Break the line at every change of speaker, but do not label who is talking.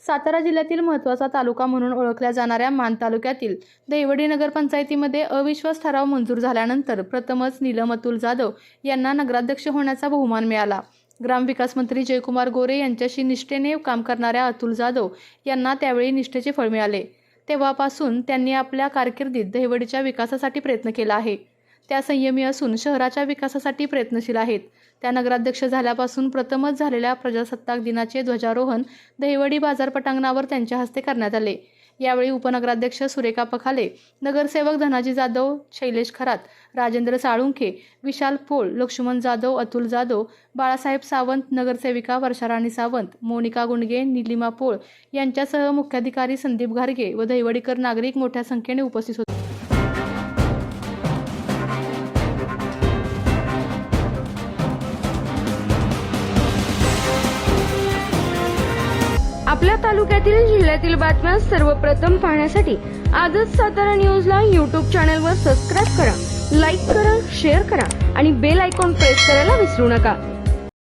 सातारा जिल्ह्यातील महत्त्वाचा तालुका म्हणून ओळखल्या जाणाऱ्या मान तालुक्यातील दहिवडी नगरपंचायतीमध्ये अविश्वास ठराव मंजूर झाल्यानंतर प्रथमच नीलम अतुल जाधव यांना नगराध्यक्ष होण्याचा बहुमान मिळाला। ग्रामविकास मंत्री जयकुमार गोरे यांच्याशी निष्ठेने काम करणाऱ्या अतुल जाधव यांना त्यावेळी निष्ठेचे फळ मिळाले। तेव्हापासून त्यांनी आपल्या कारकिर्दीत दहिवडीच्या विकासासाठी प्रयत्न केला आहे। त्या संयमी असून शहराच्या विकासासाठी प्रयत्नशील आहेत। त्या नगराध्यक्ष झाल्यापासून प्रथमच झालेल्या प्रजासत्ताक दिनाचे ध्वजारोहण दहिवडी बाजार पटांगणावर त्यांच्या हस्ते करण्यात आले। यावेळी उपनगराध्यक्ष सुरेखा पखाले, नगरसेवक धनाजी जाधव, शैलेश खरात, राजेंद्र साळुंखे, विशाल पोळ, लक्ष्मण जाधव, अतुल जाधव, बाळासाहेब सावंत, नगरसेविका वर्षाराणी सावंत, मोनिका गुंडगे, निलिमा पोळ यांच्यासह मुख्याधिकारी संदीप घारगे व दहिवडीकर नागरिक मोठ्या संख्येने उपस्थित होते।
आपल्या तालुक्यातील जिल्ह्यातील बातम्या सर्वप्रथम पाहण्यासाठी आजच सातारा न्यूजला YouTube चॅनलवर सबस्क्राइब करा, लाईक करा, शेअर करा आणि बेल आयकॉन प्रेस करायला विसरू नका।